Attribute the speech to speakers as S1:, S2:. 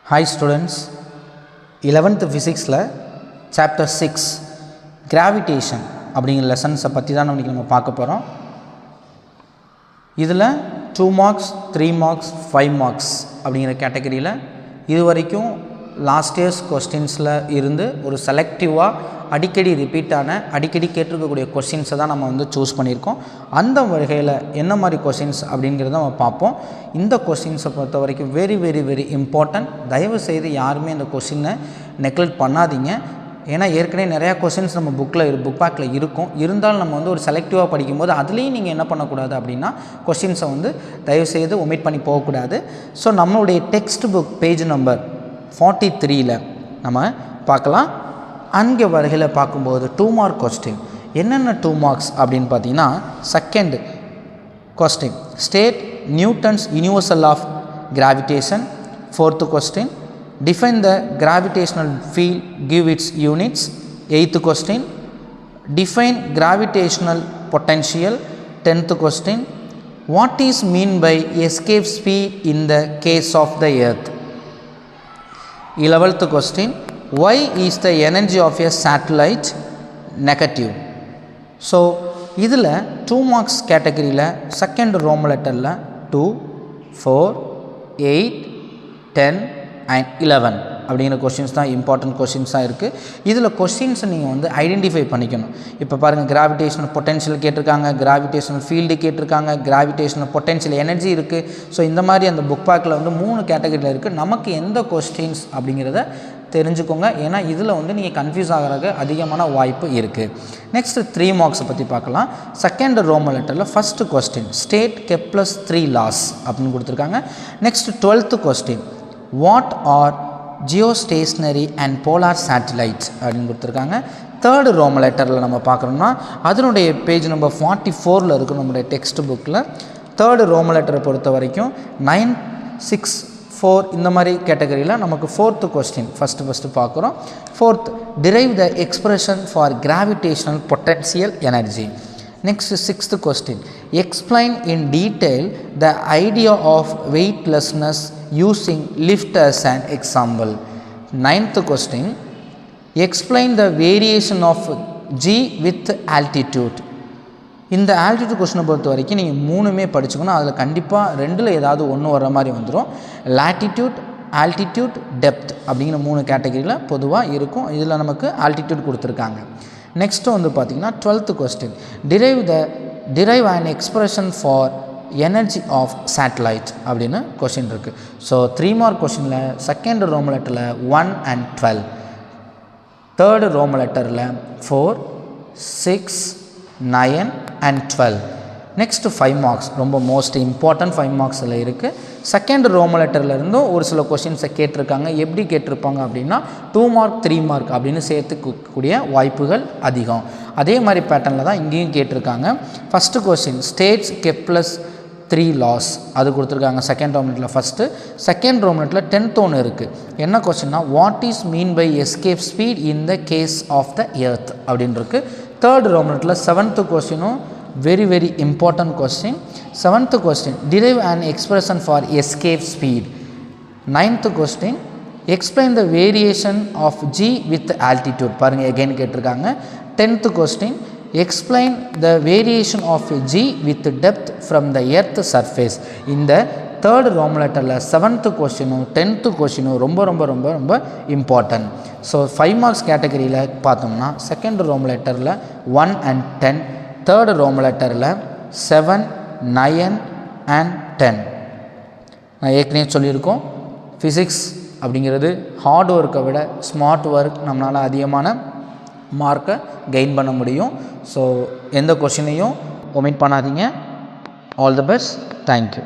S1: Hi students, 11th physics chapter 6 gravitation அப்படிங்கிற லெசன்ஸை பற்றி தான் நம்ம பார்க்க போகிறோம். இதில் 2 marks 3 marks 5 marks அப்படிங்கிற கேட்டகரியில் இது வரைக்கும் லாஸ்ட் இயர்ஸ் கொஸ்டின்ஸில் இருந்து ஒரு செலக்டிவாக அடிக்கடி ரிப்பீட்டான அடிக்கடி கேட்டிருக்கக்கூடிய கொஸ்டின்ஸை தான் நம்ம சூஸ் பண்ணியிருக்கோம். அந்த வகையில் என்ன மாதிரி கொஸ்டின்ஸ் அப்படிங்கிறத நம்ம பார்ப்போம். இந்த கொஸ்டின்ஸை பொறுத்த வரைக்கும் வெரி வெரி வெரி இம்பார்ட்டன்ட். தயவுசெய்து யாருமே இந்த கொஸ்டினை நெக்லெக்ட் பண்ணாதீங்க. ஏன்னா ஏற்கனவே நிறையா கொஸ்டின்ஸ் நம்ம புக் பேக்கில் இருக்கும். இருந்தாலும் நம்ம ஒரு செலக்டிவாக படிக்கும்போது அதுலேயும் நீங்கள் என்ன பண்ணக்கூடாது அப்படின்னா கொஸ்டின்ஸை தயவுசெய்து ஒமிட் பண்ணி போகக்கூடாது. ஸோ நம்மளுடைய டெக்ஸ்ட் புக் பேஜ் நம்பர் 43ல் நம்ம பார்க்கலாம். அங்கே வரையில் பார்க்கும்போது 2 mark கொஸ்டின் என்னென்ன 2 marks அப்படின்னு பார்த்தீங்கன்னா, second question state Newton's universal of gravitation. Fourth question define the gravitational field, give its units. Eighth question define gravitational potential. 10th question what is mean by escape speed in the case of the earth. 11th question why is the energy of a satellite negative. So இதில் 2 marks கேட்டகரியில் second ரோம் லெட்டரில் 2, 4, 8, 10 and 11 அப்படிங்கிற questions தான் important கொஸ்டின்ஸாக இருக்குது. இதில் கொஸ்டின்ஸை நீங்கள் identify பண்ணிக்கணும். இப்போ பாருங்கள், கிராவிடேஷனல் பொட்டென்ஷியல் கேட்டிருக்காங்க, கிராவிடேஷனல் ஃபீல்டு கேட்டிருக்காங்க, கிராவிடேஷனல் பொட்டென்ஷியல் எனர்ஜி இருக்குது. ஸோ இந்த மாதிரி அந்த புக் பேக்கில் 3 கேட்டகரியில் இருக்குது. நமக்கு எந்த கொஸ்டின்ஸ் அப்படிங்கிறத தெரிஞ்சுக்கோங்க. ஏன்னா இதில் நீங்கள் கன்ஃபியூஸ் ஆகிறதுக்கு அதிகமான வாய்ப்பு இருக்குது. நெக்ஸ்ட் 3 marks பற்றி பார்க்கலாம். செகண்ட் ரோம் லெட்டரில் first question state Kepler's 3 laws அப்படின்னு கொடுத்துருக்காங்க. Next 12th question what are geostationary and polar satellites அப்படின்னு கொடுத்துருக்காங்க. தேர்டு ரோம் லெட்டரில் நம்ம பார்க்குறோம்னா அதனுடைய பேஜ் நம்பர் 44ல் இருக்குது நம்மளுடைய டெக்ஸ்ட் புக்கில். தேர்டு ரோம் லெட்டரை பொறுத்த வரைக்கும் 9, 6, 4 இந்த மாதிரி கேட்டகரியில் நமக்கு 4th கொஸ்டின் ஃபஸ்ட்டு பார்க்குறோம். 4th drive the expression for gravitational potential energy. Next 6th question explain in detail the idea of weightlessness using lift as an example. 9th question explain the variation of g with altitude. இந்த altitude கொஸ்டினை பொறுத்த வரைக்கும் நீங்கள் 3மே படிச்சுக்கணும். அதில் கண்டிப்பாக 2ல் ஏதாவது ஒன்று வர்ற மாதிரி வந்துடும். லாட்டிடியூட், ஆல்டிடியூட், டெப்த் அப்படிங்கிற 3 கேட்டகரியில் பொதுவாக இருக்கும். இதில் நமக்கு ஆல்டிடியூட் கொடுத்துருக்காங்க. நெக்ஸ்ட்டு பார்த்திங்கன்னா 12th question derive and expression for energy of satellite அப்படின்னு கொஸ்டின் இருக்குது. ஸோ 3 mark கொஸ்டினில் செகண்ட் ரோம் லெட்டரில் 1 and 12, தேர்டு ரோம் லெட்டரில் 4, 6, 9 and 12. நெக்ஸ்ட்டு 5 marks ரொம்ப மோஸ்ட் இம்பார்ட்டன்ட் 5 marksல் இருக்குது. செகண்ட் ரோம் லெட்டர்லேருந்தும் ஒரு சில கொஸ்டின்ஸை கேட்டிருக்காங்க. எப்படி கேட்டிருப்பாங்க அப்படின்னா 2 mark 3 mark அப்படின்னு சேர்த்துக்கூடிய வாய்ப்புகள் அதிகம். அதே மாதிரி பேட்டர்னில் தான் இங்கேயும் கேட்டிருக்காங்க. First question states Kepler's 3 laws அது கொடுத்துருக்காங்க செகண்ட் ரோம் லெட்டரில் ஃபஸ்ட்டு. செகண்ட் ரோம் லெட்டரில் 10th ஒன்று இருக்குது. என்ன கொஸ்டின்னா what is mean by escape speed in the case of the earth அப்படின்னு இருக்குது. தேர்ட் ரோம் லெட்டரில் 7th கொஸ்டினும் very very important question. 7th question derive an expression for escape speed. 9th question explain the variation of g with altitude பாருங்க again கேட்டிருக்காங்க. 10th question explain the variation of g with depth from the earth surface. இந்த third Rome லெட்டரில் 7th கொஸ்டினும் 10th கொஸ்டினும் ரொம்ப ரொம்ப ரொம்ப ரொம்ப important. So 5 marks கேட்டகரியில் பார்த்தோம்னா செகண்ட் ரோம் லெட்டரில் 1 and 10, தேர்டு ரோம் லெட்டரில் 7, 9 and 10. நான் ஏற்கனவே சொல்லியிருக்கோம், ஃபிசிக்ஸ் அப்படிங்கிறது ஹார்ட் ஒர்க்கை விட ஸ்மார்ட் ஒர்க் நம்மளால் அதிகமான மார்க்கை கெயின் பண்ண முடியும். ஸோ எந்த கொஷினையும் ஒமிட் பண்ணாதீங்க. All the best. தேங்க்யூ.